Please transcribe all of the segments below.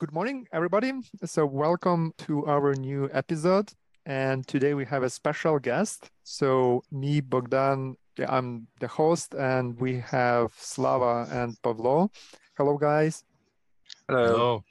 Good morning, everybody. So welcome to our new episode. And today we have a special guest. So me, Bogdan, I'm the host, and we have Slava and Pavlo. Hello, guys. Hello. Hello.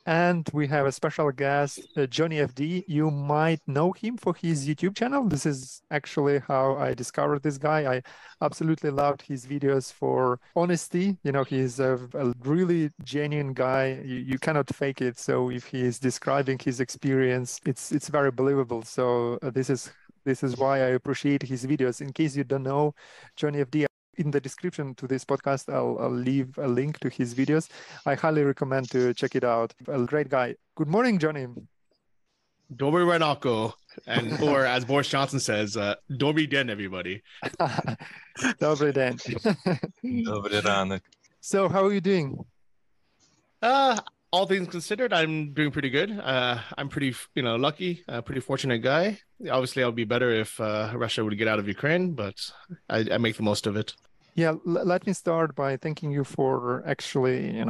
And we have a special guest, Johnny FD. You might know him for his YouTube channel. This is actually how I discovered this guy. I absolutely loved his videos for honesty. You know, he's a really genuine guy. You cannot fake it. So if he is describing his experience, it's very believable. So this is why I appreciate his videos. In case you don't know, Johnny FD, in the description to this podcast, I'll leave a link to his videos. I highly recommend to check it out. A great guy. Good morning, Johnny. Dobry Ranako, or as Boris Johnson says, Dobry den, everybody. Dobry den. Dobry ranek. So, how are you doing? All things considered, I'm doing pretty good. I'm pretty, lucky, pretty fortunate guy. Obviously, I'll be better if Russia would get out of Ukraine, but I make the most of it. Yeah, let me start by thanking you for actually,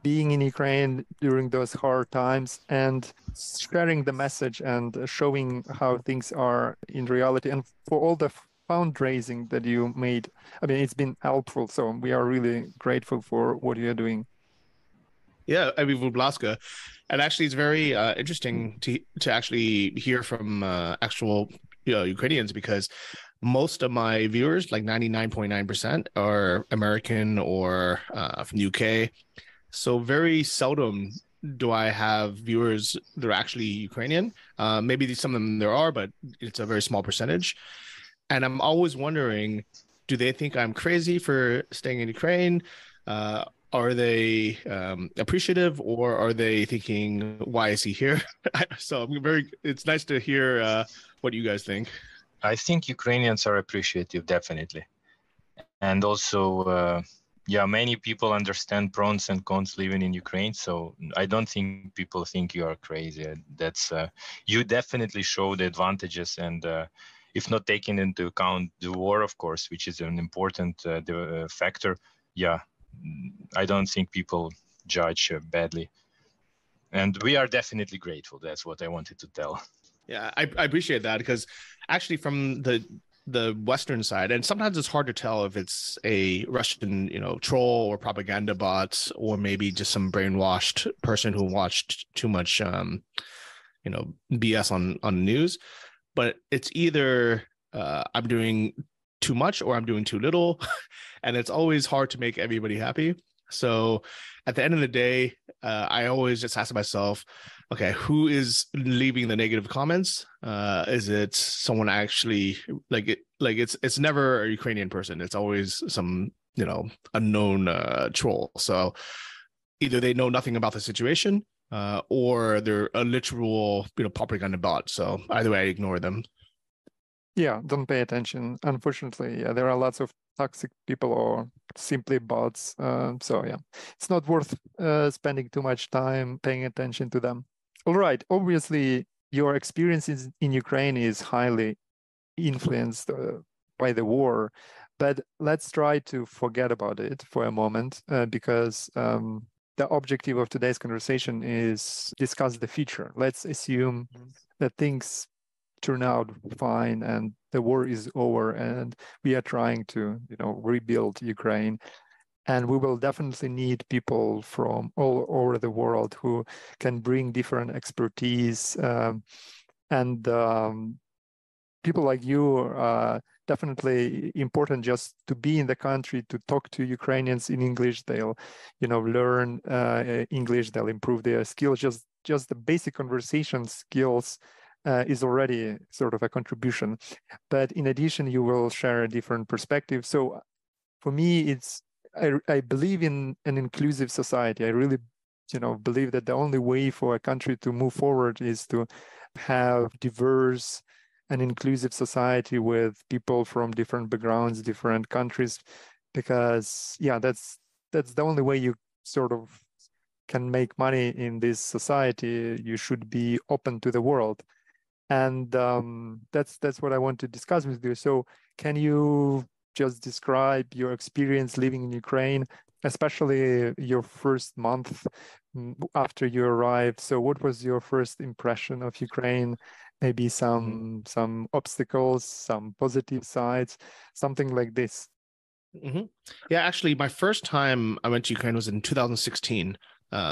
being in Ukraine during those hard times and sharing the message and showing how things are in reality, and for all the fundraising that you made. I mean, it's been helpful. So we are really grateful for what you're doing. Yeah, I mean, Vublaska. And actually, it's very interesting to actually hear from actual Ukrainians, because most of my viewers, like 99.9%, are American or from the UK. So very seldom do I have viewers that are actually Ukrainian. Maybe some of them there are, but it's a very small percentage. And I'm always wondering, do they think I'm crazy for staying in Ukraine? Are they appreciative, or are they thinking, why is he here? So it's nice to hear what you guys think. I think Ukrainians are appreciative, definitely. And also, many people understand pros and cons living in Ukraine. So I don't think people think you are crazy. That's you definitely show the advantages, and if not taking into account the war, of course, which is an important factor. Yeah, I don't think people judge badly. And we are definitely grateful. That's what I wanted to tell. Yeah, I appreciate that, because actually from the Western side, and sometimes it's hard to tell if it's a Russian, troll or propaganda bot, or maybe just some brainwashed person who watched too much, BS on news. But it's either I'm doing too much or I'm doing too little, and it's always hard to make everybody happy. So at the end of the day, I always just ask myself, okay, who is leaving the negative comments? Is it someone actually it's never a Ukrainian person. It's always some, unknown troll. So either they know nothing about the situation, or they're a literal, propaganda bot. So either way, I ignore them. Yeah, don't pay attention. Unfortunately, there are lots of toxic people or simply bots. So yeah, it's not worth spending too much time paying attention to them. All right. Obviously, your experience in Ukraine is highly influenced by the war, but let's try to forget about it for a moment, because the objective of today's conversation is discuss the future. Let's assume that things turn out fine and the war is over and we are trying to rebuild Ukraine, and we will definitely need people from all over the world who can bring different expertise, and people like you are definitely important just to be in the country, to talk to Ukrainians in English. They'll learn English, they'll improve their skills. Just the basic conversation skills is already sort of a contribution. But in addition, you will share a different perspective. So for me, I believe in an inclusive society. I really, believe that the only way for a country to move forward is to have diverse and inclusive society with people from different backgrounds, different countries, because that's the only way you sort of can make money in this society. You should be open to the world. And that's what I want to discuss with you. So can you just describe your experience living in Ukraine especially your first month after you arrived. So what was your first impression of Ukraine? Maybe some obstacles, some positive sides, something like this. Yeah, actually, my first time I went to Ukraine was in 2016.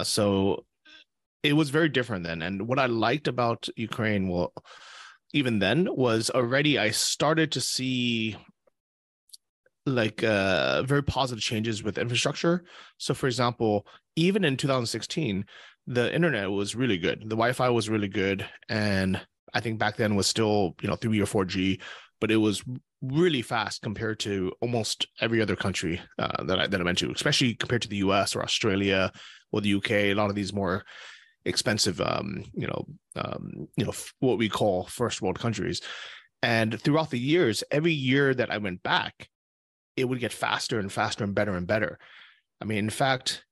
So it was very different then. And what I liked about Ukraine, well, even then, was already I started to see like very positive changes with infrastructure. So, for example, even in 2016, the internet was really good. The Wi-Fi was really good, and I think back then was still 3 or 4G, but it was really fast compared to almost every other country that I went to, especially compared to the US or Australia or the UK. A lot of these more expensive, what we call first world countries. And throughout the years, every year that I went back, it would get faster and faster and better and better. I mean, in fact,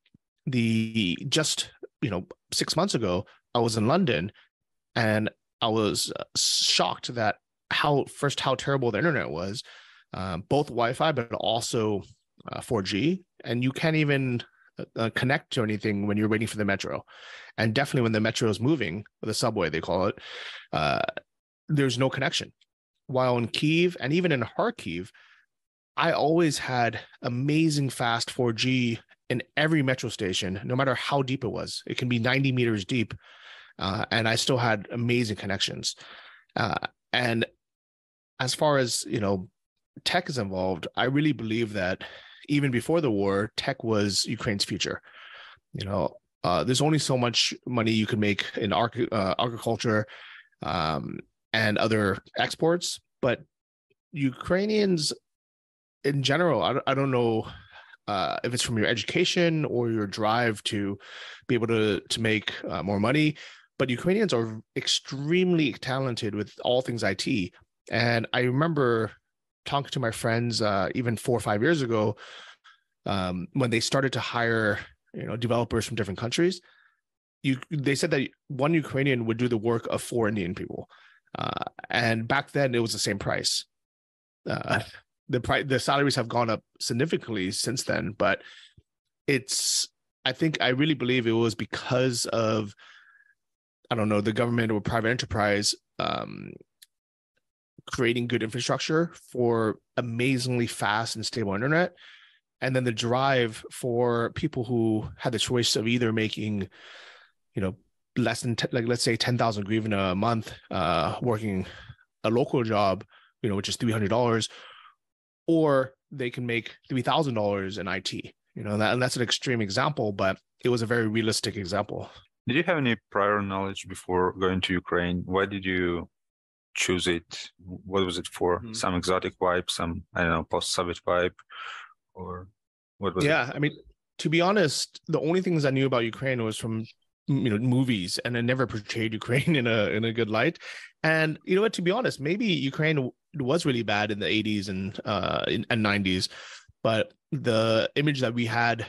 just 6 months ago, I was in London, and I was shocked that how terrible the internet was, both Wi-Fi but also 4G, and you can't even connect to anything when you're waiting for the metro, and definitely when the metro is moving, or the subway they call it, there's no connection. While in Kyiv and even in Kharkiv, I always had amazing fast 4G in every metro station, no matter how deep it was. It can be 90 meters deep, and I still had amazing connections. And as far as tech is involved, I really believe that even before the war, tech was Ukraine's future. There's only so much money you can make in agriculture and other exports, but Ukrainians in general, I don't know if it's from your education or your drive to be able to make more money, but Ukrainians are extremely talented with all things IT. And I remember talking to my friends even 4 or 5 years ago when they started to hire developers from different countries. They said that one Ukrainian would do the work of 4 Indian people, and back then it was the same price. The salaries have gone up significantly since then, but I really believe it was because of, I don't know, the government or private enterprise creating good infrastructure for amazingly fast and stable internet, and then the drive for people who had the choice of either making less than let's say 10,000 hryvnia a month working a local job, which is $300, or they can make $3,000 in IT. And that's an extreme example, but it was a very realistic example. Did you have any prior knowledge before going to Ukraine? Why did you choose it? What was it for? Some exotic vibe, some, I don't know, post-Soviet vibe, or what was it? Yeah, I mean, to be honest, the only things I knew about Ukraine was from movies, and I never portrayed Ukraine in a good light. And you know what, to be honest, maybe Ukraine was really bad in the 80s and 90s, but the image that we had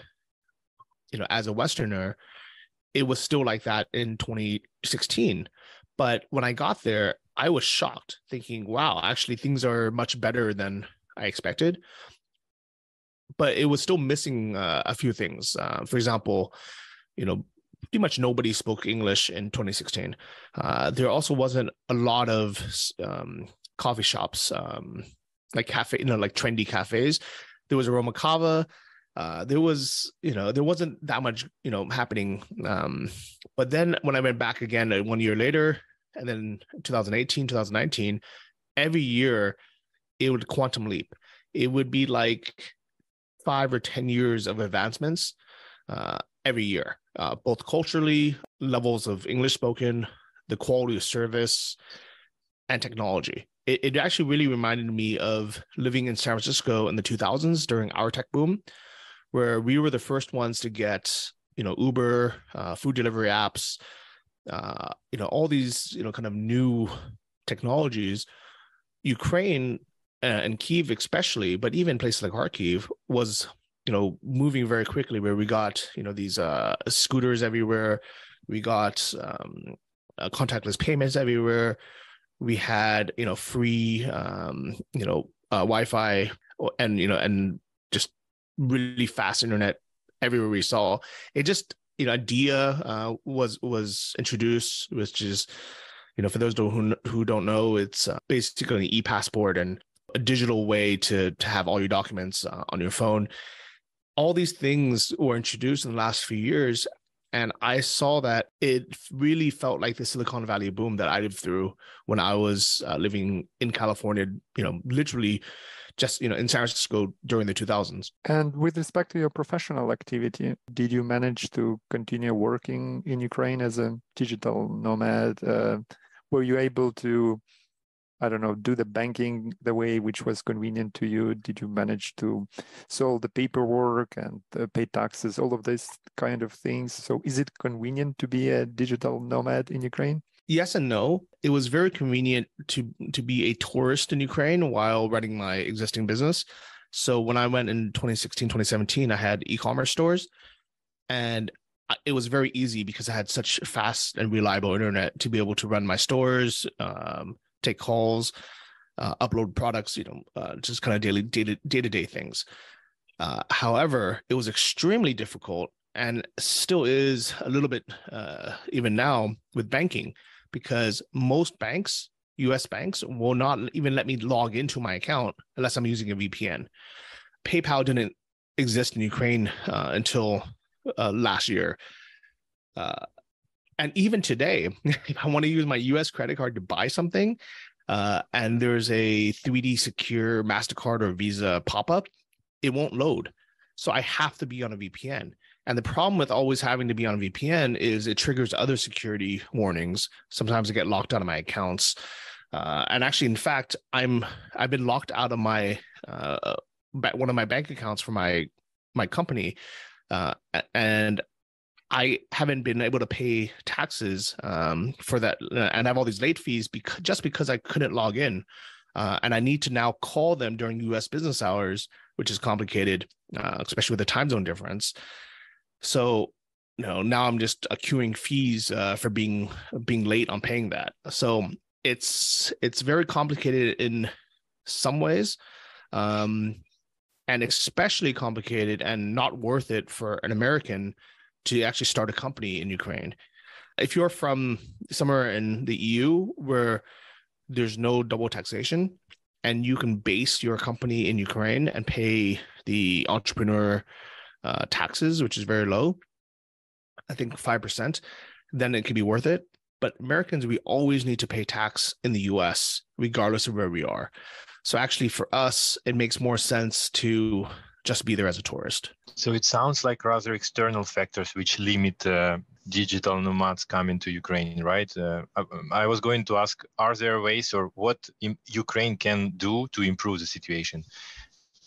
as a Westerner, it was still like that in 2016. But when I got there, I was shocked, thinking, wow, actually things are much better than I expected. But it was still missing a few things. For example, pretty much nobody spoke English in 2016. There also wasn't a lot of coffee shops, like cafe, like trendy cafes. There was Aroma Kava. There wasn't that much, happening. But then when I went back again 1 year later, and then 2018, 2019, every year it would quantum leap. It would be like 5 or 10 years of advancements every year, both culturally, levels of English spoken, the quality of service, and technology. It actually really reminded me of living in San Francisco in the 2000s during our tech boom, where we were the first ones to get, Uber, food delivery apps, all these, kind of new technologies. Ukraine and Kyiv especially, but even places like Kharkiv was, moving very quickly, where we got, these scooters everywhere. We got contactless payments everywhere. We had, free, Wi-Fi and, and just really fast internet everywhere we saw. It just, Idea was introduced, which is, for those who don't know, it's basically an e-passport and a digital way to have all your documents on your phone. All these things were introduced in the last few years, and I saw that it really felt like the Silicon Valley boom that I lived through when I was living in California, literally just, in San Francisco during the 2000s. And with respect to your professional activity, did you manage to continue working in Ukraine as a digital nomad? Were you able to, I don't know, do the banking the way which was convenient to you? Did you manage to solve the paperwork and pay taxes, all of these kind of things? So is it convenient to be a digital nomad in Ukraine? Yes and no. It was very convenient to be a tourist in Ukraine while running my existing business. So when I went in 2016, 2017, I had e-commerce stores, and it was very easy because I had such fast and reliable internet to be able to run my stores, take calls, upload products, just kind of day-to-day things. However, it was extremely difficult, and still is a little bit even now with banking, because most banks, US banks, will not even let me log into my account unless I'm using a VPN. PayPal didn't exist in Ukraine until last year. And even today, if I want to use my US credit card to buy something, and there's a 3D secure MasterCard or Visa pop-up, it won't load. So I have to be on a VPN. And the problem with always having to be on a VPN is it triggers other security warnings. Sometimes I get locked out of my accounts. And actually, in fact, I've been locked out of my one of my bank accounts for my company, and I haven't been able to pay taxes for that, and I have all these late fees because I couldn't log in, and I need to now call them during U.S. business hours, which is complicated, especially with the time zone difference. So, now I'm just accruing fees for being late on paying that. So it's very complicated in some ways, and especially complicated and not worth it for an American to actually start a company in Ukraine. If you're from somewhere in the EU where there's no double taxation and you can base your company in Ukraine and pay the entrepreneur taxes, which is very low, I think 5%, then it can be worth it. But Americans, we always need to pay tax in the US, regardless of where we are. So actually for us, it makes more sense to just be there as a tourist. So it sounds like rather external factors which limit digital nomads coming to Ukraine, right? I was going to ask, are there ways or what Ukraine can do to improve the situation?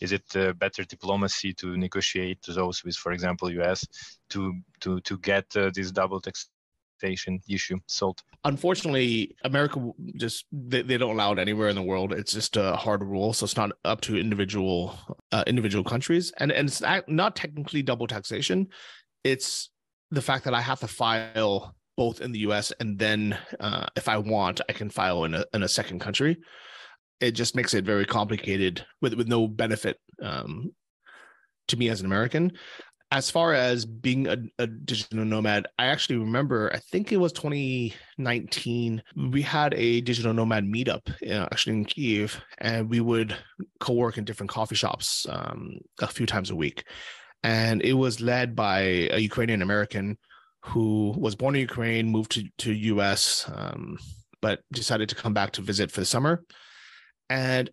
Is it better diplomacy to negotiate those with, for example, US to get this double taxation issue solved? Unfortunately, America just they don't allow it anywhere in the world. It's just a hard rule, so it's not up to individual countries, and it's not technically double taxation. It's the fact that I have to file both in the U.S. and then if I want, I can file in a second country. It just makes it very complicated with no benefit to me as an American. As far as being a digital nomad, I actually remember, I think it was 2019, we had a digital nomad meetup actually in Kyiv, and we would co-work in different coffee shops a few times a week. And it was led by a Ukrainian American who was born in Ukraine, moved to US, but decided to come back to visit for the summer. And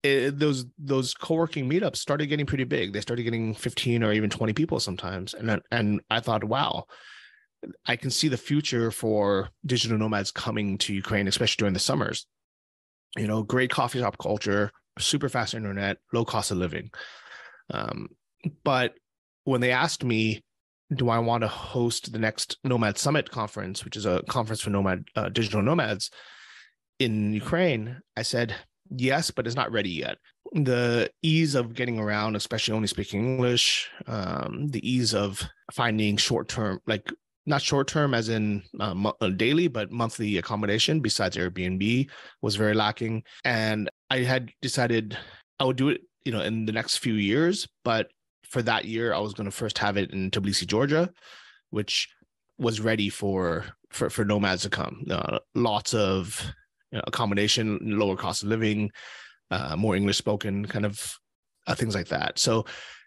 those co-working meetups started getting pretty big. They started getting 15 or even 20 people sometimes. And I thought, wow, I can see the future for digital nomads coming to Ukraine, especially during the summers. Great coffee shop culture, super fast internet, low cost of living. But when they asked me, do I want to host the next Nomad Summit conference, which is a conference for digital nomads in Ukraine, I said, yes, but it's not ready yet. The ease of getting around, especially only speaking English, the ease of finding short-term, like not short-term as in daily, but monthly accommodation besides Airbnb was very lacking. And I had decided I would do it, in the next few years, but for that year, I was going to first have it in Tbilisi, Georgia, which was ready for nomads to come. Lots of accommodation, lower cost of living, more English spoken, kind of things like that. So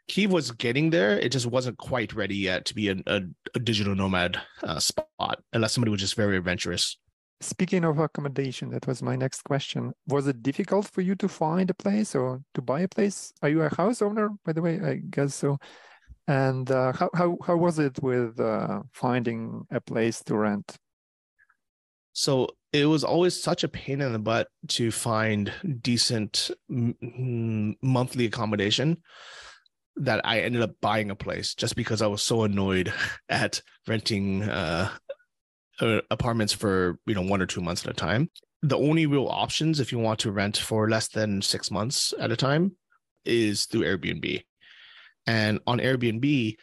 Kyiv was getting there. It just wasn't quite ready yet to be a digital nomad spot, unless somebody was just very adventurous. Speaking of accommodation, that was my next question. Was it difficult for you to find a place or to buy a place? Are you a house owner, by the way? I guess so. And how was it with finding a place to rent? So it was always such a pain in the butt to find decent monthly accommodation that I ended up buying a place just because I was so annoyed at renting apartments for 1 or 2 months at a time. The only real options if you want to rent for less than 6 months at a time is through Airbnb. And on Airbnb,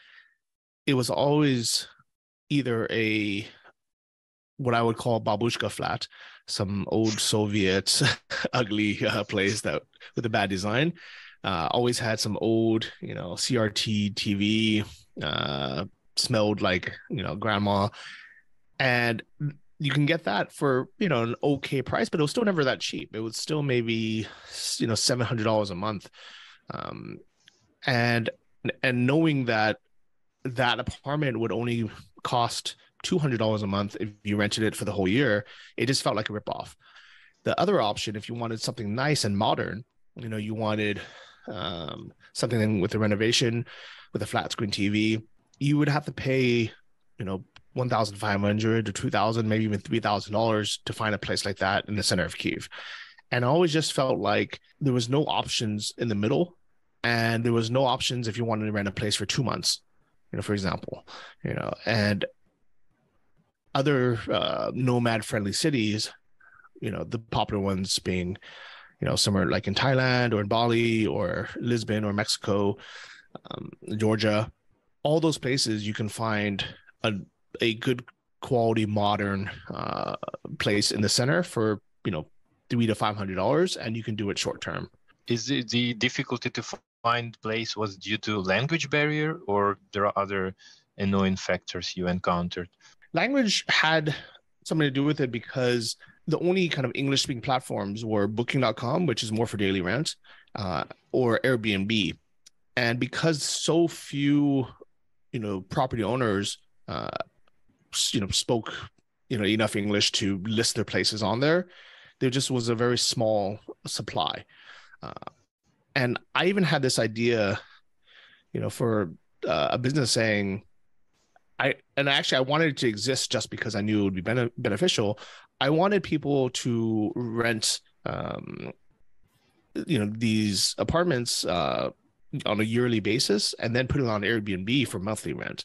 it was always either what I would call babushka flat, some old Soviet ugly place that with a bad design. Always had some old, CRT TV, smelled like, grandma. And you can get that for, an okay price, but it was still never that cheap. It was still maybe, $700 a month. And knowing that apartment would only cost $200 a month if you rented it for the whole year, it just felt like a ripoff. The other option, if you wanted something nice and modern, you wanted something with a renovation, with a flat screen TV, you would have to pay, $1,500 to $2,000, maybe even $3,000 to find a place like that in the center of Kyiv. And I always just felt like there was no options in the middle, and there was no options if you wanted to rent a place for 2 months, for example, and other nomad-friendly cities, the popular ones being, somewhere like in Thailand or in Bali or Lisbon or Mexico, Georgia, all those places you can find a good quality modern place in the center for $300 to $500, and you can do it short term. Is it the difficulty to find place was due to language barrier, or there are other annoying factors you encountered? Language had something to do with it because the only kind of English speaking platforms were booking.com, which is more for daily rent, or Airbnb. And because so few, property owners, spoke, enough English to list their places on there just was a very small supply. And I even had this idea, for a business saying, I wanted it to exist just because I knew it would be beneficial. I wanted people to rent, these apartments on a yearly basis and then put it on Airbnb for monthly rent.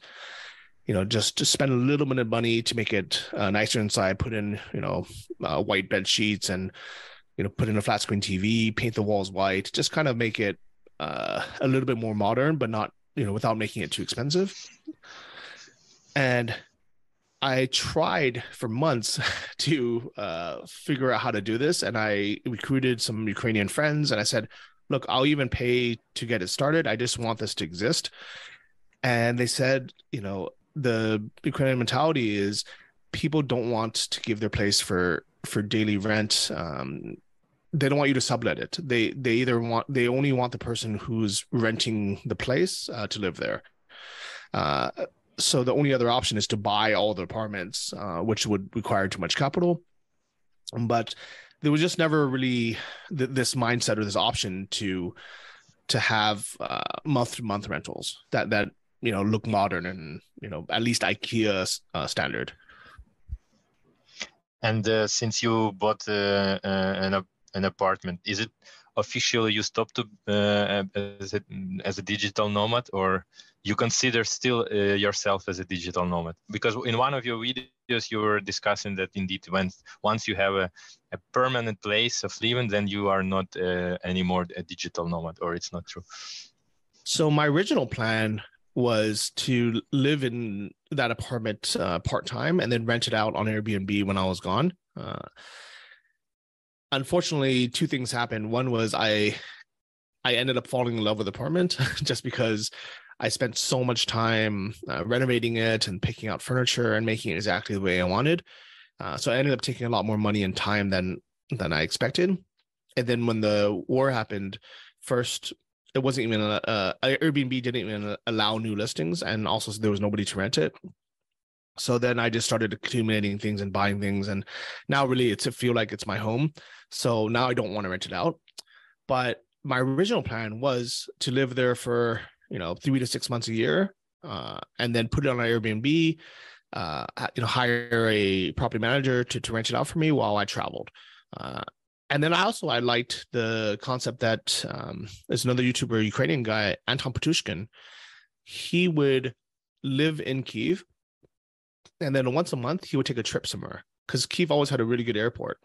Just to spend a little bit of money to make it nicer inside, put in, white bed sheets and, put in a flat screen TV, paint the walls white, just kind of make it a little bit more modern, but not, without making it too expensive. And I tried for months to figure out how to do this. And I recruited some Ukrainian friends and I said, look, I'll even pay to get it started. I just want this to exist. And they said, the Ukrainian mentality is people don't want to give their place for daily rent. They don't want you to sublet it. They only want the person who's renting the place to live there. So the only other option is to buy all the apartments, which would require too much capital. But there was just never really this mindset or this option to have month-to-month rentals that look modern and at least IKEA standard. And since you bought an apartment, is it officially you stopped as a digital nomad, or you consider still yourself as a digital nomad? Because in one of your videos you were discussing that indeed once you have a permanent place of living, then you are not anymore a digital nomad, or it's not true? So my original plan was to live in that apartment part-time and then rent it out on Airbnb when I was gone. Unfortunately, two things happened. One was I I ended up falling in love with the apartment just because I spent so much time renovating it and picking out furniture and making it exactly the way I wanted. So I ended up taking a lot more money and time than I expected. And then when the war happened, first, it wasn't even Airbnb didn't even allow new listings, and also there was nobody to rent it. So then I just started accumulating things and buying things, and now really it's to feel like it's my home. So now I don't want to rent it out. But my original plan was to live there for 3 to 6 months a year, and then put it on an Airbnb. Hire a property manager to rent it out for me while I traveled. And then I liked the concept that there's another YouTuber, Ukrainian guy, Anton Patushkin. He would live in Kyiv, and then once a month he would take a trip somewhere, because Kyiv always had a really good airport.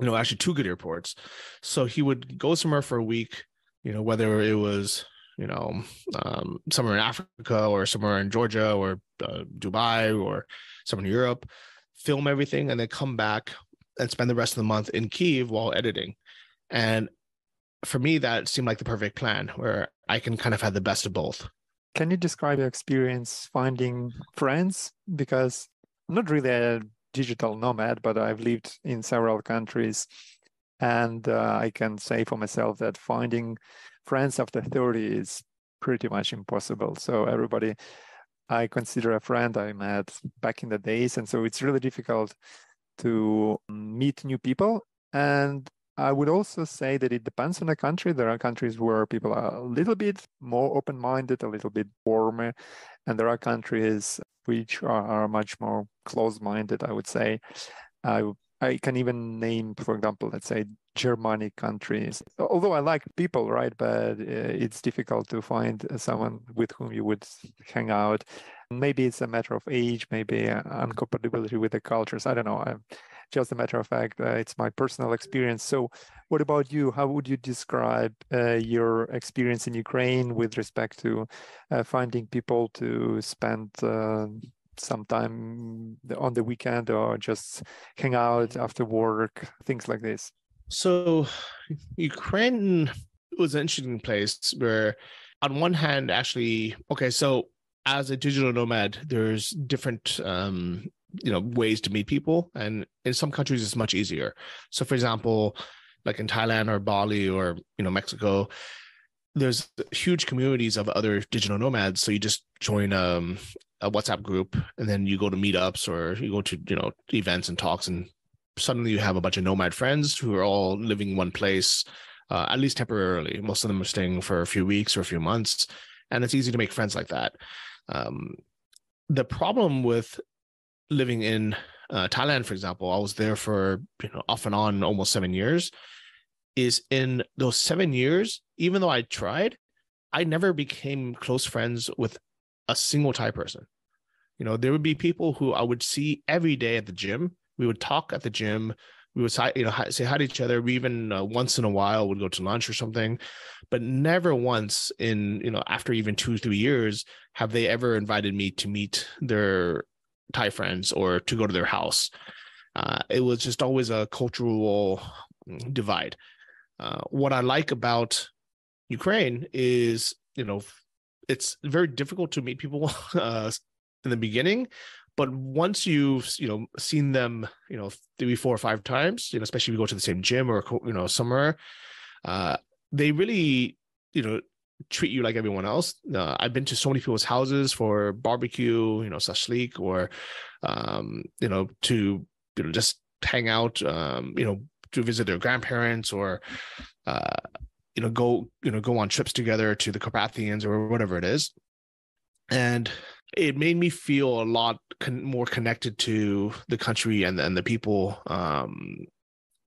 Actually 2 good airports. So he would go somewhere for a week, whether it was somewhere in Africa or somewhere in Georgia or Dubai or somewhere in Europe, film everything, and then come back and spend the rest of the month in Kyiv while editing. And for me, that seemed like the perfect plan, where I can kind of have the best of both. Can you describe your experience finding friends? Because I'm not really a digital nomad, but I've lived in several countries, and I can say for myself that finding friends after 30 is pretty much impossible. So everybody I consider a friend I met back in the days, and so it's really difficult to meet new people. And I would also say that it depends on the country. There are countries where people are a little bit more open-minded, a little bit warmer, and there are countries which are much more close-minded, I would say. I can even name, for example, let's say Germanic countries. Although I like people, right? But it's difficult to find someone with whom you would hang out. Maybe it's a matter of age, maybe incompatibility with the cultures. I don't know. Just a matter of fact, it's my personal experience. So what about you? How would you describe your experience in Ukraine with respect to finding people to spend some time on the weekend or just hang out after work, things like this? So Ukraine was an interesting place where on one hand, actually, okay, so as a digital nomad, there's different ways to meet people, and in some countries it's much easier. So for example, like in Thailand or Bali or Mexico, there's huge communities of other digital nomads. So you just join a WhatsApp group, and then you go to meetups or you go to events and talks, and suddenly you have a bunch of nomad friends who are all living in one place, at least temporarily. Most of them are staying for a few weeks or a few months, and it's easy to make friends like that. The problem with living in Thailand, for example, I was there for off and on almost 7 years, is in those 7 years, even though I tried, I never became close friends with a single Thai person. There would be people who I would see every day at the gym. We would talk at the gym. We would say hi to each other. We even once in a while would go to lunch or something, but never once in after even 2-3 years have they ever invited me to meet their Thai friends or to go to their house. It was just always a cultural divide. What I like about Ukraine is it's very difficult to meet people in the beginning, but once you've seen them 3, 4, or 5 times, especially if you go to the same gym or somewhere, they really treat you like everyone else. I've been to so many people's houses for barbecue, shashlik, or to just hang out, to visit their grandparents, or go on trips together to the Carpathians or whatever it is. And it made me feel a lot more connected to the country and the people.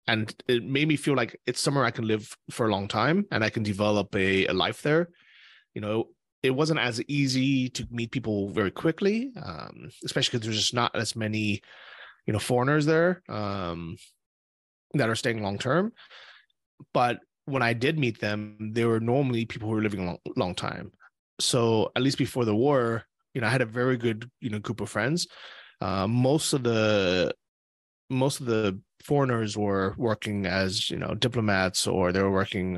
And it made me feel like it's somewhere I can live for a long time and I can develop a life there. It wasn't as easy to meet people very quickly, especially because there's just not as many, foreigners there that are staying long term. But when I did meet them, they were normally people who were living a long time. So at least before the war, I had a very good, group of friends. Most of the foreigners were working as, diplomats, or they were working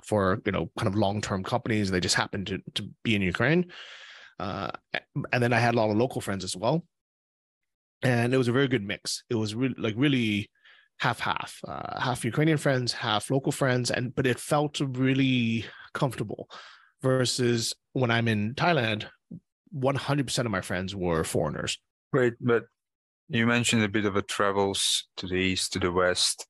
for, kind of long-term companies. They just happened to be in Ukraine. And then I had a lot of local friends as well. And it was a very good mix. It was really half-half, half Ukrainian friends, half local friends. But it felt really comfortable versus when I'm in Thailand, 100% of my friends were foreigners. Great. But you mentioned a bit of a travels to the east, to the west.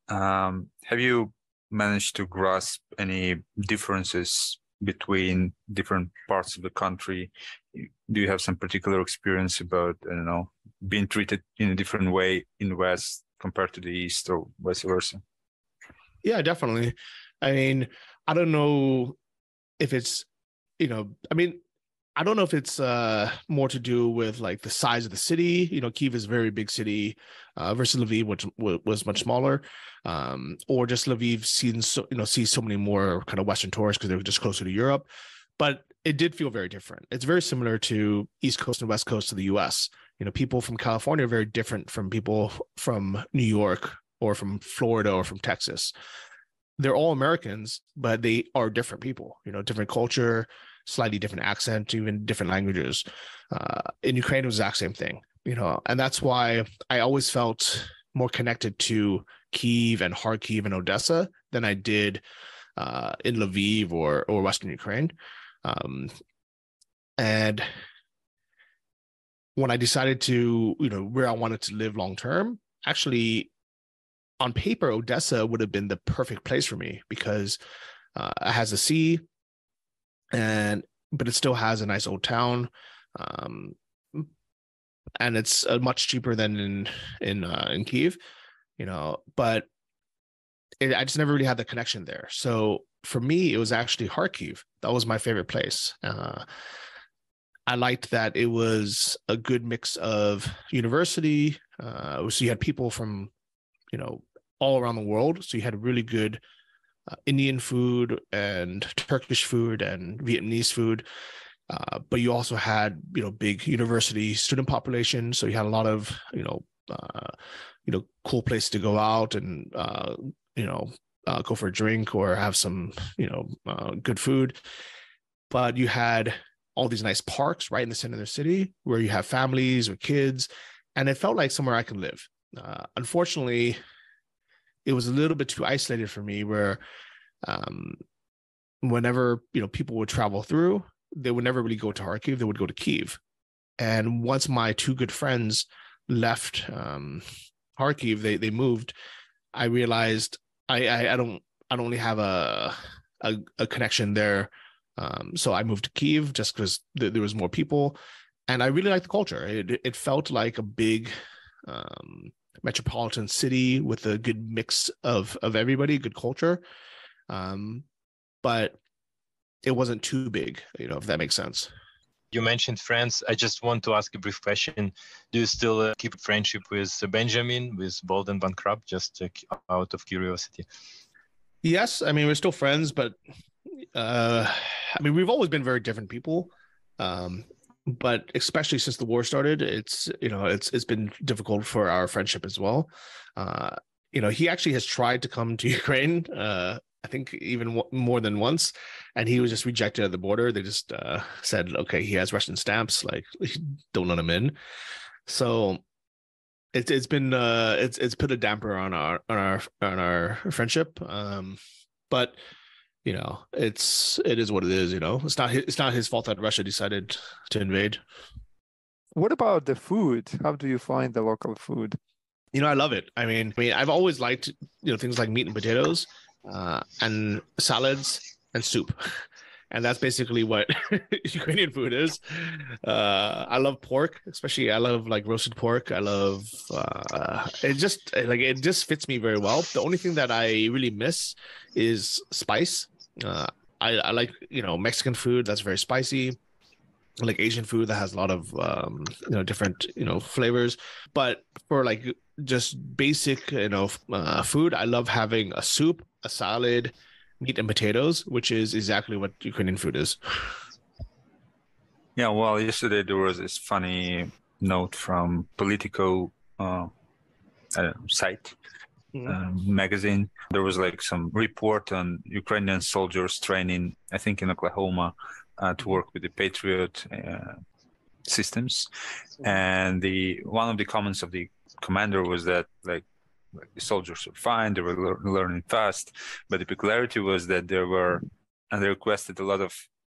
Have you managed to grasp any differences between different parts of the country? Do you have some particular experience about, I don't know, being treated in a different way in the West compared to the East, or vice versa? Yeah, definitely. I mean, I don't know if it's, I don't know if it's more to do with like the size of the city. Kyiv is a very big city versus Lviv, which was much smaller, or just Lviv sees so many more kind of Western tourists because they were just closer to Europe. But it did feel very different. It's very similar to East Coast and West Coast of the U.S. People from California are very different from people from New York or from Florida or from Texas. They're all Americans, but they are different people. Different culture, slightly different accent, even different languages. In Ukraine, it was the exact same thing, and that's why I always felt more connected to Kyiv and Kharkiv and Odesa than I did in Lviv or Western Ukraine. And when I decided to, where I wanted to live long term, actually, on paper, Odesa would have been the perfect place for me because it has a sea, but it still has a nice old town, and it's much cheaper than in Kyiv, But I just never really had the connection there. So for me, it was actually Kharkiv. That was my favorite place. I liked that it was a good mix of university. So you had people from, all around the world. So you had really good Indian food and Turkish food and Vietnamese food. But you also had, big university student population. So you had a lot of, cool place to go out and, go for a drink or have some, good food. But you had all these nice parks right in the center of the city where you have families or kids, and it felt like somewhere I could live. Unfortunately, it was a little bit too isolated for me where whenever, people would travel through, they would never really go to Kharkiv, they would go to Kyiv. And once my two good friends left Kharkiv, they moved, I realized I don't really have a connection there. So I moved to Kyiv just because there was more people, and I really liked the culture. It felt like a big metropolitan city with a good mix of everybody, good culture. But it wasn't too big, if that makes sense. You mentioned friends. I just want to ask a brief question. Do you still keep friendship with Benjamin, with Bald and Bankrupt, just out of curiosity? Yes, I mean, we're still friends, but we've always been very different people. But especially since the war started, it's been difficult for our friendship as well. He actually has tried to come to Ukraine, I think even more than once, and he was just rejected at the border. They just said, okay, he has Russian stamps, like don't let him in. So it's put a damper on our friendship. But it is what it is. It's not his fault that Russia decided to invade. What about the food? How do you find the local food? I love it. I mean, I've always liked things like meat and potatoes, and salads and soup, and that's basically what Ukrainian food is. I love pork, especially. I love like roasted pork. I love it just fits me very well. The only thing that I really miss is spice. I like Mexican food that's very spicy. I like Asian food that has a lot of different flavors. But for like just basic food, I love having a soup, a salad, meat and potatoes, which is exactly what Ukrainian food is. Yeah, well, yesterday there was this funny note from Politico site. Magazine. There was like some report on Ukrainian soldiers training, I think in Oklahoma, to work with the Patriot systems. And one of the comments of the commander was that like the soldiers were fine, they were learning fast, but the peculiarity was that they requested a lot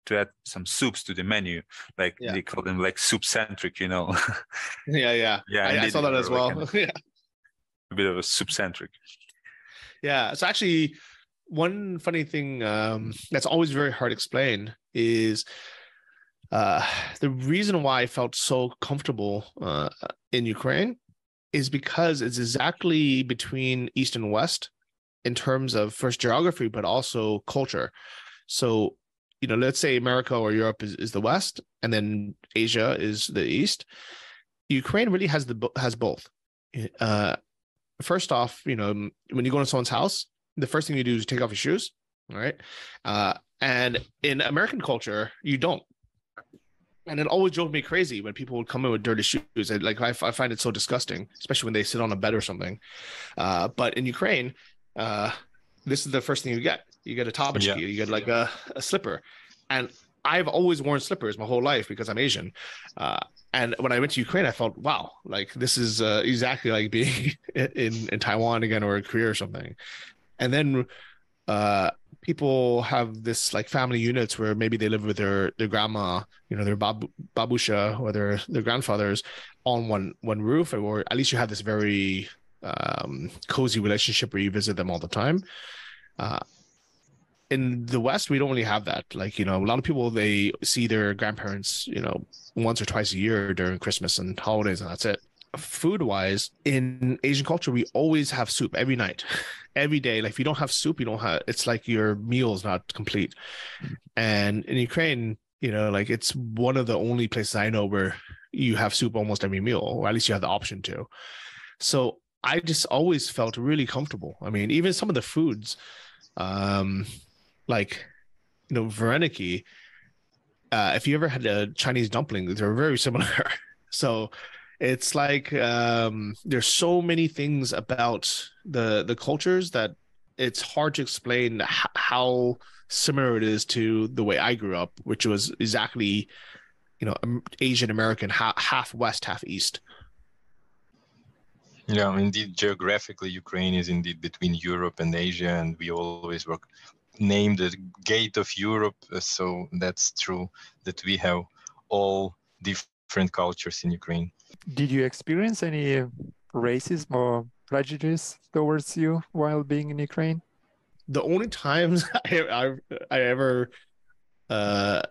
to add some soups to the menu, like they call them like soup centric, you know. Yeah. I saw that as well. Like a bit of a soup centric. Yeah. So actually, one funny thing that's always very hard to explain is the reason why I felt so comfortable in Ukraine is because it's exactly between East and West in terms of first geography, but also culture. So, you know, let's say America or Europe is the West, and then Asia is the East. Ukraine really has both. First off, you know, when you go to someone's house, the first thing you do is take off your shoes, all right? And in American culture, you don't. And it always drove me crazy when people would come in with dirty shoes. I find it so disgusting, especially when they sit on a bed or something. But in Ukraine, this is the first thing you get. You get a topachki, you get like a slipper. And I've always worn slippers my whole life because I'm Asian. And when I went to Ukraine, I felt, wow, like this is exactly like being in Taiwan again or in Korea or something. And then people have this like family units where maybe they live with their grandma, you know, their babusha or their grandfathers on one roof, or at least you have this very cozy relationship where you visit them all the time. In the West, we don't really have that. Like, you know, a lot of people, they see their grandparents, you know, once or twice a year during Christmas and holidays, and that's it. Food wise, in Asian culture, we always have soup every night, every day. Like if you don't have soup, it's like your meal is not complete. And in Ukraine, you know, like it's one of the only places I know where you have soup almost every meal, or at least you have the option to. So I just always felt really comfortable. I mean, even some of the foods, like, you know, vareniki, if you ever had a Chinese dumpling, they're very similar. So it's like there's so many things about the cultures that it's hard to explain how similar it is to the way I grew up, which was exactly, you know, Asian American, half West, half East. Yeah, indeed, geographically, Ukraine is indeed between Europe and Asia, and we always were named the gate of Europe. So that's true that we have all different cultures in Ukraine. Did you experience any racism or prejudice towards you while being in Ukraine? The only times I ever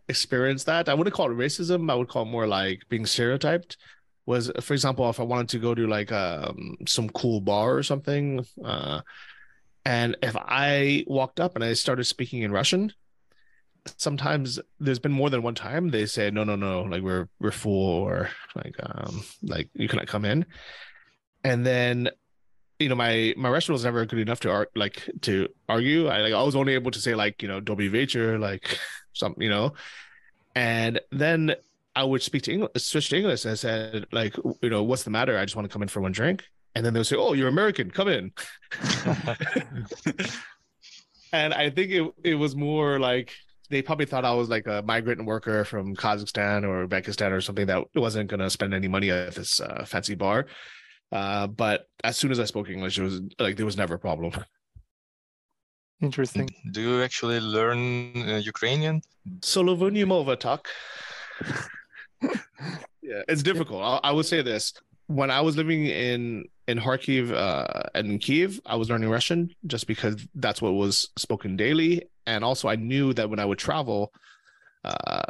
experienced that, I wouldn't call it racism. I would call it more like being stereotyped. Was, for example, if I wanted to go to like some cool bar or something, and if I walked up and I started speaking in Russian, sometimes there's been more than one time they say no, like we're full, or like you cannot come in. And then, you know, my Russian was never good enough to argue. I was only able to say like, you know, dobry večer, like something, you know. And then I would switch to English, and I said, like, you know, what's the matter? I just want to come in for one drink. And then they'll say, oh, you're American, come in. And I think it was more like they probably thought I was like a migrant worker from Kazakhstan or Uzbekistan or something that wasn't going to spend any money at this fancy bar. But as soon as I spoke English, it was like there was never a problem. Interesting. Do you actually learn Ukrainian? Solovuni mova tak. Yeah, it's difficult. I would say this. When I was living in Kharkiv and in Kyiv, I was learning Russian just because that's what was spoken daily. And also I knew that when I would travel,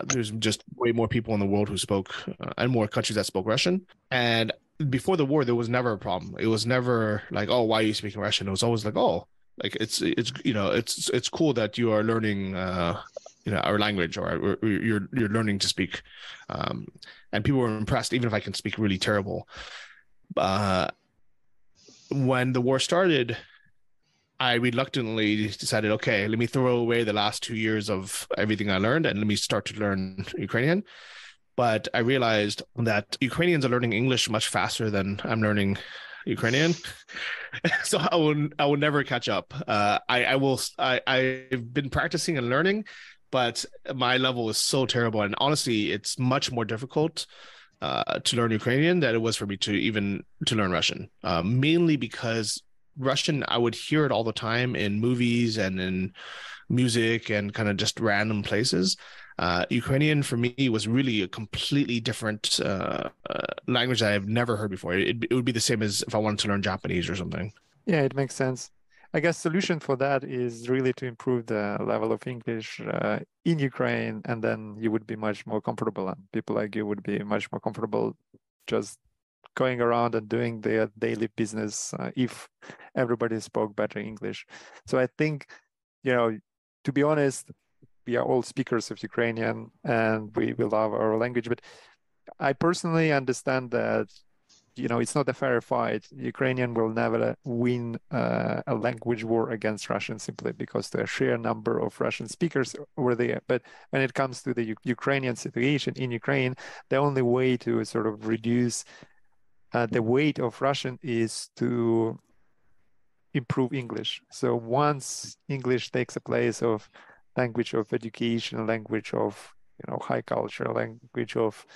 there's just way more people in the world who spoke and more countries that spoke Russian. And before the war, there was never a problem. It was never like, oh, why are you speaking Russian? It was always like, oh, like it's you know, it's cool that you are learning you know, our language, or you're learning to speak. And people were impressed, even if I can speak really terrible. When the war started, I reluctantly decided, okay, let me throw away the last 2 years of everything I learned and let me start to learn Ukrainian. But I realized that Ukrainians are learning English much faster than I'm learning Ukrainian, so I will never catch up. I've been practicing and learning, but my level is so terrible, and honestly, it's much more difficult to learn Ukrainian than it was for me to learn Russian. Mainly because Russian, I would hear it all the time in movies and in music and kind of just random places. Ukrainian for me was really a completely different language that I've never heard before. It would be the same as if I wanted to learn Japanese or something. Yeah, it makes sense. I guess solution for that is really to improve the level of English in Ukraine, and then you would be much more comfortable, and people like you would be much more comfortable just going around and doing their daily business if everybody spoke better English. So I think, to be honest, we are all speakers of Ukrainian and we love our language, but I personally understand that it's not a fair fight. Ukrainian will never win a language war against Russian simply because there are sheer number of Russian speakers over there. But when it comes to the Ukrainian situation in Ukraine, the only way to sort of reduce the weight of Russian is to improve English. So once English takes a place of language of education, language of high culture, language of,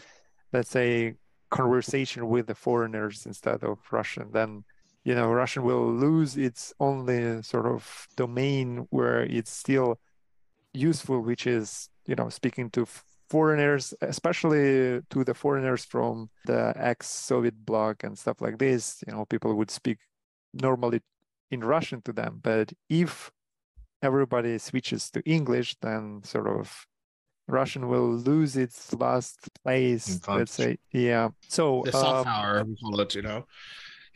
let's say, conversation with the foreigners instead of Russian, then Russian will lose its only sort of domain where it's still useful, which is speaking to foreigners, especially to the foreigners from the ex-Soviet bloc and stuff like this. People would speak normally in Russian to them, but if everybody switches to English, then sort of Russian will lose its last place, let's say. Yeah. So the soft power, we call it,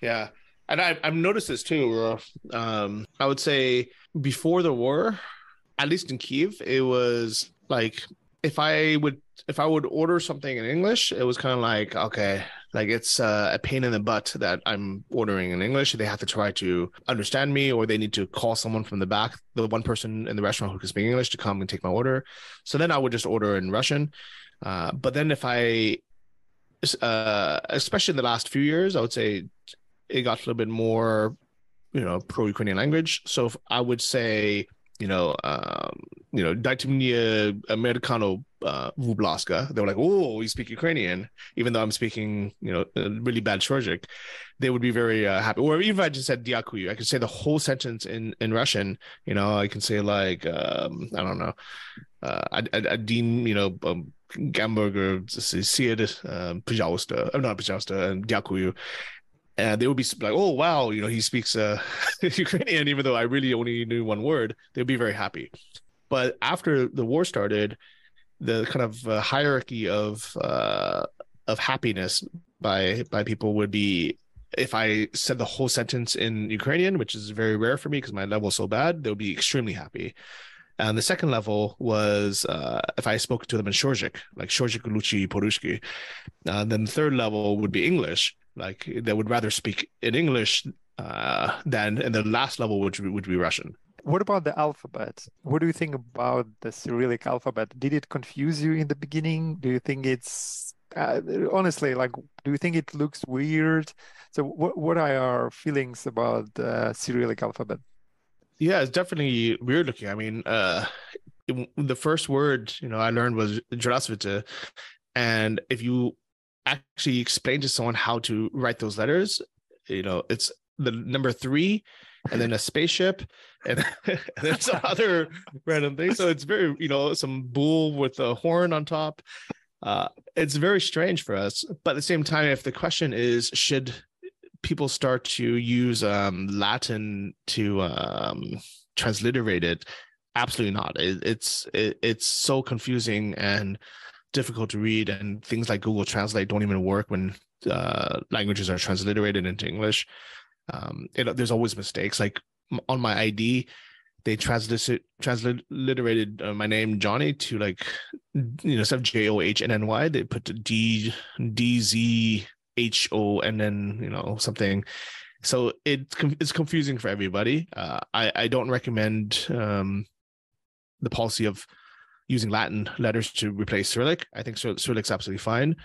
Yeah. And I've noticed this too. I would say before the war, at least in Kyiv, it was like if I would order something in English, it was kind of like, okay, like it's a pain in the butt that I'm ordering in English. They have to try to understand me, or they need to call someone from the back, the one person in the restaurant who can speak English, to come and take my order. So then I would just order in Russian. But then if I, especially in the last few years, I would say it got a little bit more, pro-Ukrainian language. So if I would say, dайте мне americano wublaska. They were like, oh, you speak Ukrainian, even though I'm speaking, really bad Shorzik. They would be very happy. Or even if I just said diakuyu, I could say the whole sentence in Russian. I can say like, I don't know, один, гамбургер, сыр, пожалуйста, not пожалуйста, дякую. And they would be like, oh, wow, he speaks Ukrainian, even though I really only knew one word. They'd be very happy. But after the war started, the kind of hierarchy of happiness by people would be, if I said the whole sentence in Ukrainian, which is very rare for me because my level is so bad, they'll be extremely happy. And the second level was if I spoke to them in Shorzik, like Shorzik Luchi Porushki. Then the third level would be English. Like they would rather speak in English than, and the last level would be Russian. What about the alphabet? What do you think about the Cyrillic alphabet? Did it confuse you in the beginning? Do you think it's honestly, like, do you think it looks weird? So what are your feelings about the Cyrillic alphabet? Yeah, it's definitely weird looking. I mean, the first word, I learned was Здравствуйте. And if you actually explain to someone how to write those letters, it's the number 3 and then a spaceship and then some other random thing. So it's very, some bull with a horn on top. It's very strange for us. But at the same time, if the question is, should people start to use Latin to transliterate it? Absolutely not. It's so confusing and difficult to read, and things like Google Translate don't even work when languages are transliterated into English. There's always mistakes. Like on my ID, they transliterated my name Johnny to like, instead of JOHNNY, they put DZHO and then something. So it's confusing for everybody. I don't recommend the policy of using Latin letters to replace Cyrillic. I think Cyrillic's absolutely fine.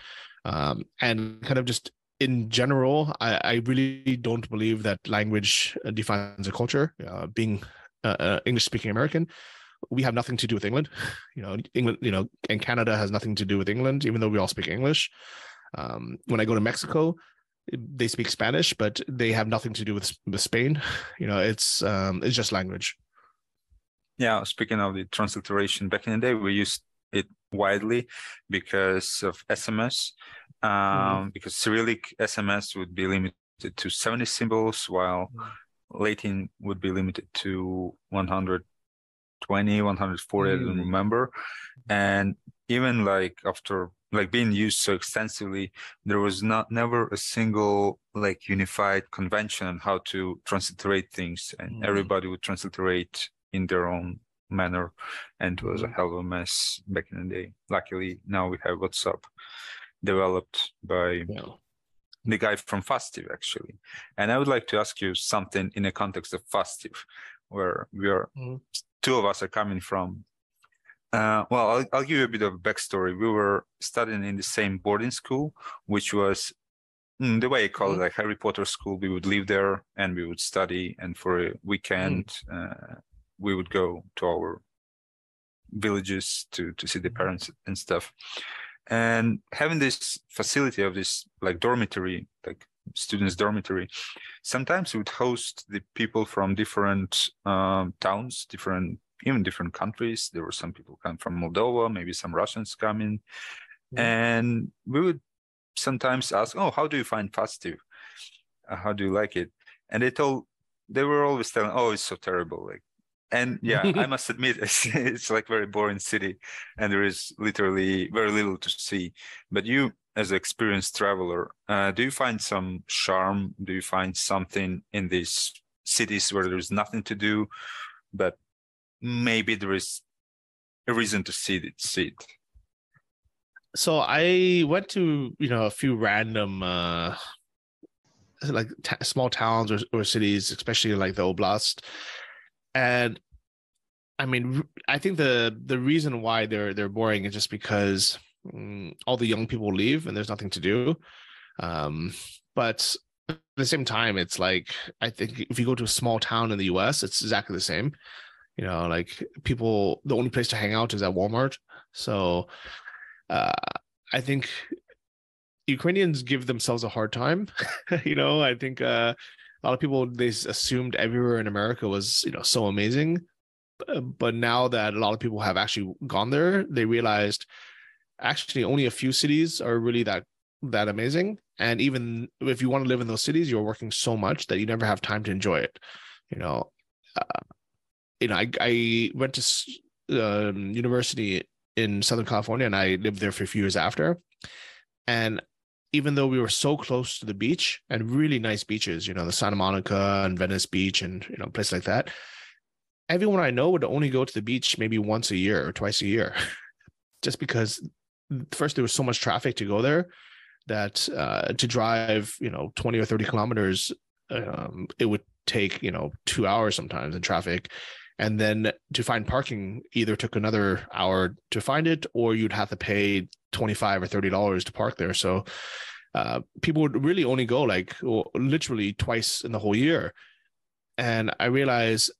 And kind of just in general, I really don't believe that language defines a culture. Being English-speaking American, we have nothing to do with England. England, and Canada has nothing to do with England, even though we all speak English. When I go to Mexico, they speak Spanish, but they have nothing to do with Spain. It's just language. Yeah, speaking of the transliteration, back in the day, we used it widely because of SMS. Because Cyrillic SMS would be limited to 70 symbols, while Latin would be limited to 120, 140, I don't remember. And even after being used so extensively, there was never a single unified convention on how to transliterate things, and everybody would transliterate in their own manner, and it was a hell of a mess back in the day. Luckily, now we have WhatsApp, developed by the guy from Fastiv, actually. And I would like to ask you something in the context of Fastiv, where we are, two of us are coming from. Well, I'll give you a bit of a backstory. We were studying in the same boarding school, which was the way I call it, like Harry Potter school. We would live there and we would study, and for a weekend, we would go to our villages to see the parents and stuff. And having this facility of this dormitory, students' dormitory, sometimes we would host the people from different towns, even different countries. There were some people come from Moldova, maybe some Russians coming, and we would sometimes ask, "Oh, how do you find Fastiv? How do you like it?" And they were always telling, "Oh, it's so terrible." And yeah, I must admit, it's very boring city, and there is literally very little to see. But you, as an experienced traveler, do you find some charm? Do you find something in these cities where there's nothing to do, but maybe there is a reason to see it? So I went to a few random small towns or cities, especially the Oblast. And I mean, I think the reason why they're boring is just because all the young people leave and there's nothing to do. But at the same time, it's I think if you go to a small town in the US, it's exactly the same. People, the only place to hang out is at Walmart. So I think Ukrainians give themselves a hard time. I think a lot of people, they assumed everywhere in America was, so amazing. But now that a lot of people have actually gone there, they realized actually only a few cities are really that amazing. And even if you want to live in those cities, you're working so much that you never have time to enjoy it. I went to university in Southern California, and I lived there for a few years after. And even though we were so close to the beach and really nice beaches, the Santa Monica and Venice Beach and, places like that, everyone I know would only go to the beach maybe once a year or twice a year, just because first there was so much traffic to go there that to drive, 20 or 30 kilometers, it would take, 2 hours sometimes in traffic. And then to find parking either took another hour to find it, or you'd have to pay $25 or $30 to park there. So people would really only go literally twice in the whole year. And I realized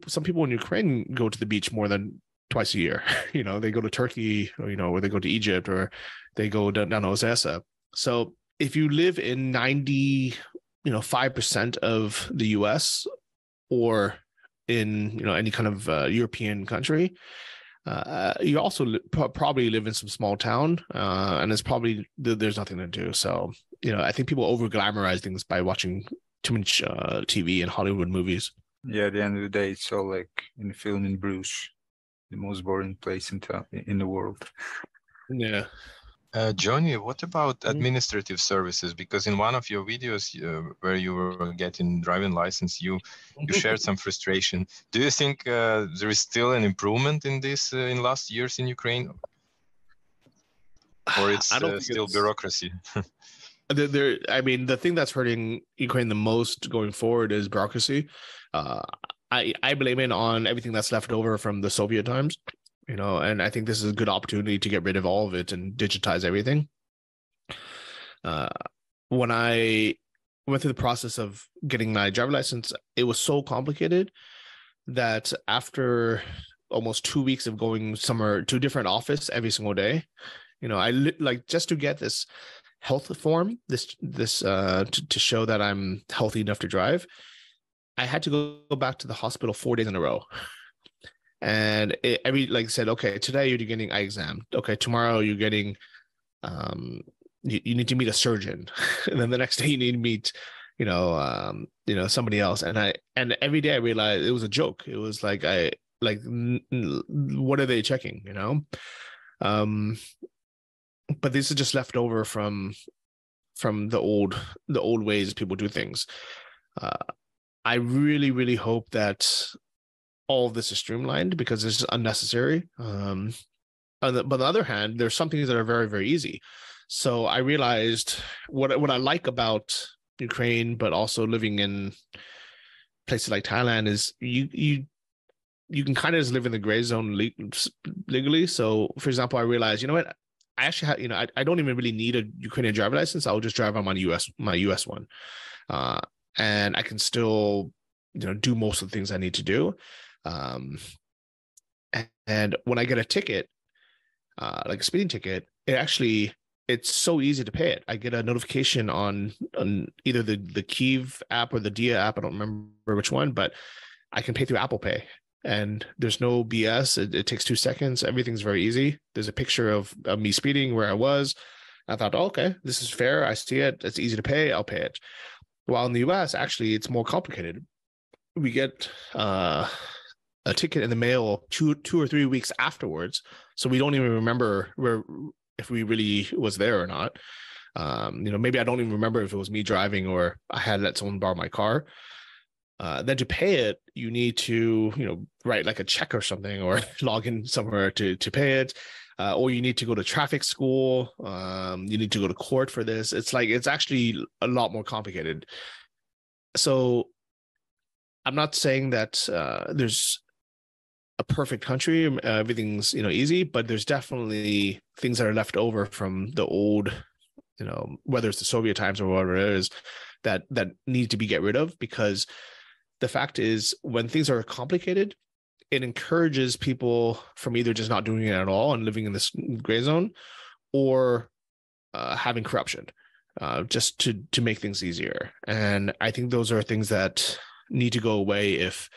some people in Ukraine go to the beach more than twice a year. They go to Turkey, or they go to Egypt, or they go down to Odesa. So if you live in 5% of the US, or in any kind of European country, you also probably live in some small town, and it's probably there's nothing to do. So I think people over glamorize things by watching too much TV and Hollywood movies. Yeah, at the end of the day, it's all like in the film in Bruges, the most boring place in the world. Yeah. Johnny, what about administrative services? Because in one of your videos where you were getting driving license, you shared some frustration. Do you think there is still an improvement in this in last years in Ukraine? Or it's still bureaucracy? The thing that's hurting Ukraine the most going forward is bureaucracy. I blame it on everything that's left over from the Soviet times. And I think this is a good opportunity to get rid of all of it and digitize everything. when I went through the process of getting my driver license, it was so complicated that after almost 2 weeks of going somewhere to a different office every single day, I like just to get this health form, to show that I'm healthy enough to drive, I had to go back to the hospital 4 days in a row. And like said, okay, today you're getting eye exam. Okay, tomorrow you're getting, you need to meet a surgeon, and then the next day you need to meet, somebody else. And every day I realized it was a joke. It was like what are they checking? But this is just left over from the old ways people do things. I really, really hope that all of this is streamlined, because it's unnecessary. But on the other hand, there's some things that are very, very easy. So I realized what I like about Ukraine, but also living in places like Thailand, is you can kind of just live in the gray zone legally. So, for example, I realized, you know what, I actually have, I don't even really need a Ukrainian driver license. I'll just drive on my US one, and I can still, do most of the things I need to do. And when I get a ticket, like a speeding ticket, it's so easy to pay it. I get a notification on either the Kyiv app or the Dia app. I don't remember which one, but I can pay through Apple Pay, and there's no BS. It takes 2 seconds. Everything's very easy. There's a picture of me speeding where I was. I thought, oh, okay, this is fair. I see it. It's easy to pay. I'll pay it. While in the US, actually, it's more complicated. We get a ticket in the mail 2 or 3 weeks afterwards, so we don't even remember if we really was there or not. Maybe I don't even remember if it was me driving or I had let someone borrow my car. Then to pay it, you need to, write like a check or something, or log in somewhere to pay it. Or you need to go to traffic school. You need to go to court for this. It's actually a lot more complicated. So I'm not saying that there's a perfect country, everything's easy, but there's definitely things that are left over from the old, whether it's the Soviet times or whatever it is, that need to be get rid of. Because the fact is, when things are complicated, it encourages people from either just not doing it at all and living in this gray zone, or having corruption, just to make things easier. And I think those are things that need to go away if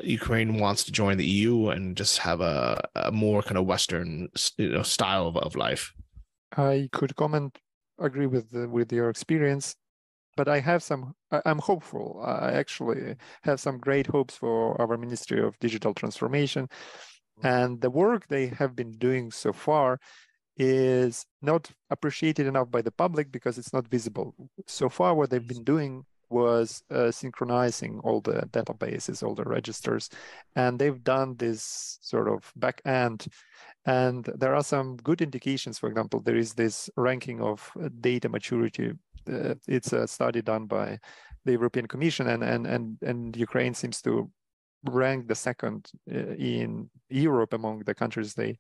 Ukraine wants to join the EU and just have a more kind of Western, style of life. I could agree with your experience, but I'm hopeful. I actually have some great hopes for our Ministry of Digital Transformation, and the work they have been doing so far is not appreciated enough by the public because it's not visible. So far, what they've been doing was synchronizing all the databases, all the registers, and they've done this sort of back end. And there are some good indications. For example, there is this ranking of data maturity. It's a study done by the European Commission, and Ukraine seems to rank the second in Europe among the countries they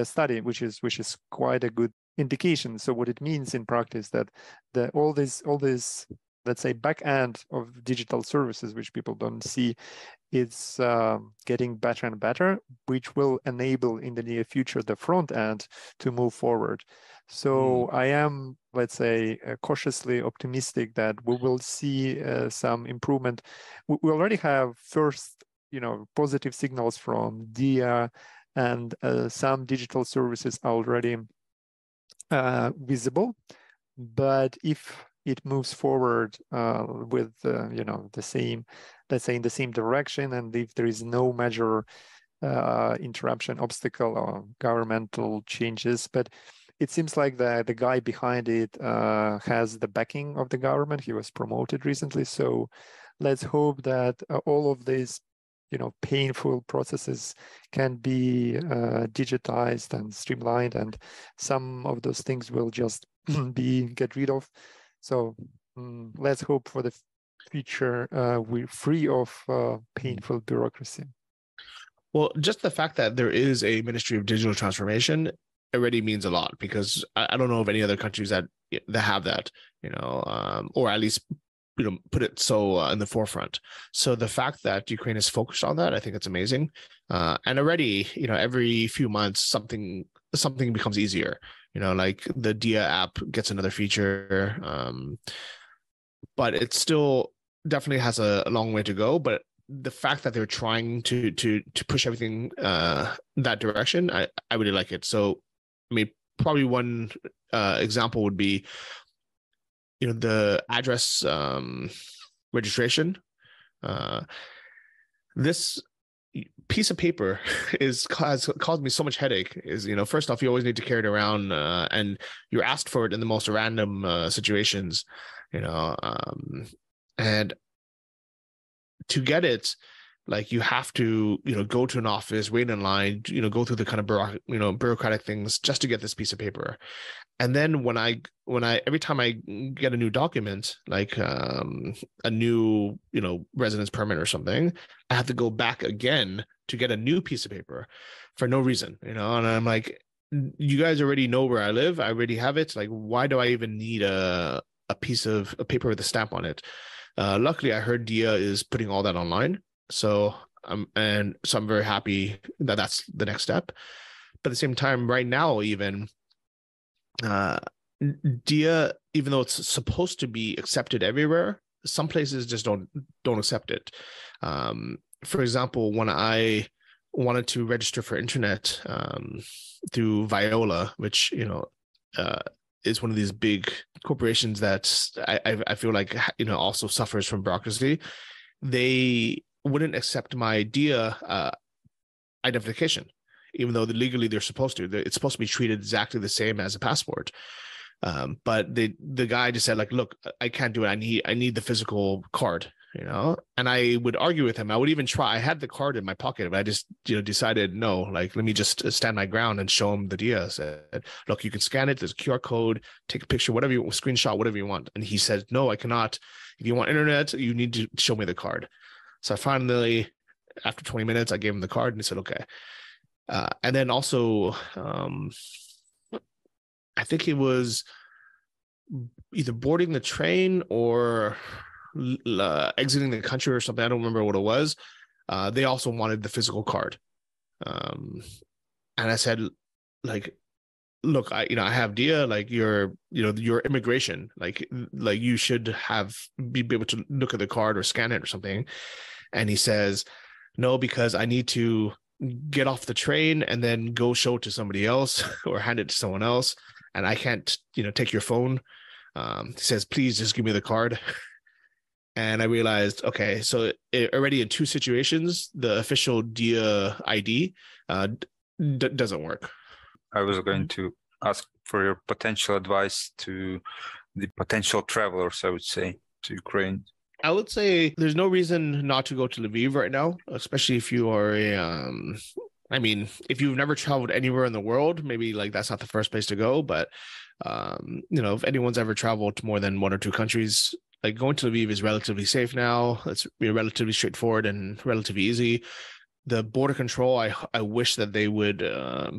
study, which is quite a good indication. So what it means in practice that all this let's say back end of digital services, which people don't see, it's getting better and better, which will enable in the near future the front end to move forward. So I am, let's say, cautiously optimistic that we will see some improvement. We already have first, positive signals from DIA, and some digital services are already visible. But if it moves forward with the same, let's say, in the same direction, and if there is no major interruption, obstacle, or governmental changes, but it seems like the guy behind it has the backing of the government. He was promoted recently, so let's hope that all of these painful processes can be digitized and streamlined, and some of those things will just get rid of. So let's hope for the future we're free of painful bureaucracy. Well, just the fact that there is a Ministry of Digital Transformation already means a lot, because I don't know of any other countries that have that, or at least put it so in the forefront. So the fact that Ukraine is focused on that, I think it's amazing. And already, every few months something becomes easier. Like the Dia app gets another feature, but it still definitely has a long way to go. But the fact that they're trying to push everything that direction, I really like it. So, I mean, probably one example would be, the address registration. This piece of paper has caused me so much headache. First off, you always need to carry it around, and you're asked for it in the most random situations, and to get it, like, you have to go to an office, wait in line, go through the kind of bureaucratic things just to get this piece of paper. And then when I every time I get a new document, like a new residence permit or something, I have to go back again to get a new piece of paper for no reason, and I'm like, you guys already know where I live, I already have it, like, why do I even need a piece of paper with a stamp on it? Luckily, I heard Dia is putting all that online, so I'm very happy that that's the next step. But at the same time, right now, even Dia, even though it's supposed to be accepted everywhere, some places just don't accept it. For example, when I wanted to register for internet through Viola, which is one of these big corporations that I feel like also suffers from bureaucracy, they wouldn't accept my Dia identification, even though legally they're supposed to. It's supposed to be treated exactly the same as a passport. But the guy just said, like, look, I can't do it. I need the physical card, and I would argue with him. I would even try. I had the card in my pocket, but I just, decided, no, like, let me just stand my ground and show him the Dia. I said, look, you can scan it. There's a QR code, take a picture, whatever you screenshot, whatever you want. And he said, no, I cannot. If you want internet, you need to show me the card. So I finally, after 20 minutes, I gave him the card, and he said, okay. And then also, I think it was either boarding the train or exiting the country or something. I don't remember what it was. They also wanted the physical card. And I said, like, look, I have Dia, like, your immigration, like you should be able to look at the card or scan it or something. And he says, no, because I need to get off the train and then go show it to somebody else or hand it to someone else, and I can't take your phone. He says, please just give me the card. And I realized, okay, so already in two situations, the official Dia ID doesn't work. I was going to ask for your potential advice to the potential travelers, I would say, to Ukraine. I would say there's no reason not to go to Lviv right now, especially if you are if you've never traveled anywhere in the world, maybe like that's not the first place to go. But if anyone's ever traveled to more than one or two countries, like, going to Lviv is relatively safe now. It's relatively straightforward and relatively easy. The border control, I wish that they would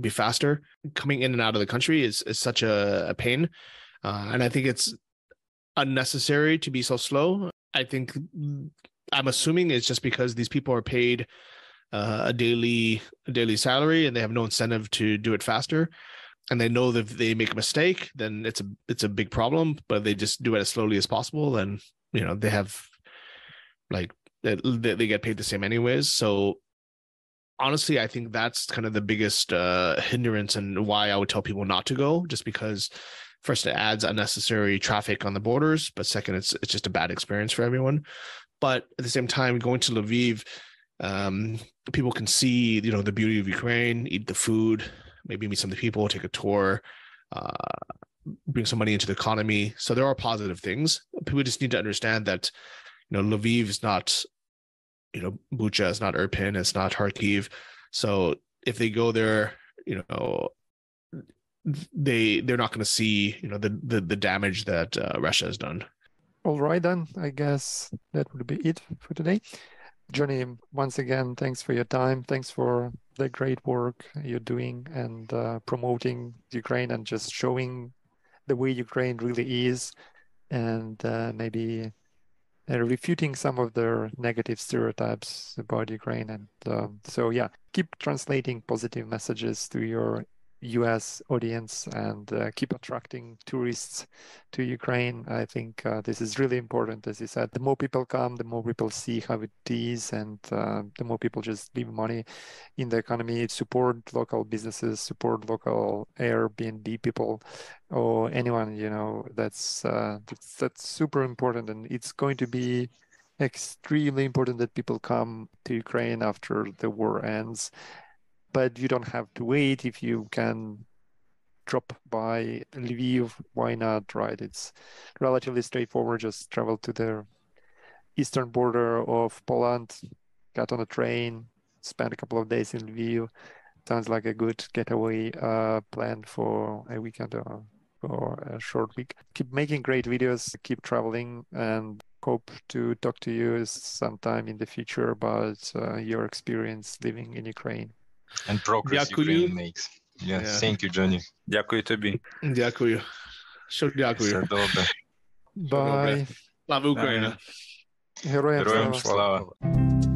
be faster. Coming in and out of the country is such a pain, and I think it's unnecessary to be so slow. I'm assuming it's just because these people are paid a daily salary, and they have no incentive to do it faster. And they know that if they make a mistake, then it's a big problem. But they just do it as slowly as possible, and they have, like, they get paid the same anyways. So honestly, I think that's kind of the biggest hindrance, and why I would tell people not to go, just because, first, it adds unnecessary traffic on the borders, but second, it's just a bad experience for everyone. But at the same time, going to Lviv, people can see, the beauty of Ukraine, eat the food, maybe meet some of the people, take a tour, bring some money into the economy. So there are positive things. People just need to understand that, Lviv is not, Bucha, it's not Irpin, it's not Kharkiv. So if they go there, they're not going to see the damage that Russia has done. All right, then I guess that would be it for today. Johnny, once again, thanks for your time. Thanks for the great work you're doing and promoting Ukraine and just showing the way Ukraine really is, and maybe refuting some of their negative stereotypes about Ukraine. And so, yeah, keep translating positive messages to your US audience and keep attracting tourists to Ukraine. I think this is really important. As you said, the more people come, the more people see how it is, and the more people just leave money in the economy, support local businesses, support local Airbnb people, or anyone, that's super important. And it's going to be extremely important that people come to Ukraine after the war ends. But you don't have to wait. If you can drop by Lviv, why not, right? It's relatively straightforward. Just travel to the eastern border of Poland, get on a train, spend a couple of days in Lviv. Sounds like a good getaway plan for a weekend or a short week. Keep making great videos, keep traveling, and hope to talk to you sometime in the future about your experience living in Ukraine. And progress Ukraine makes. Yeah. Thank you, Johnny. Дякую тобі. Дякую. Що дякую. Все добре. Bye. Слава Україна. Героям Героям слава. слава.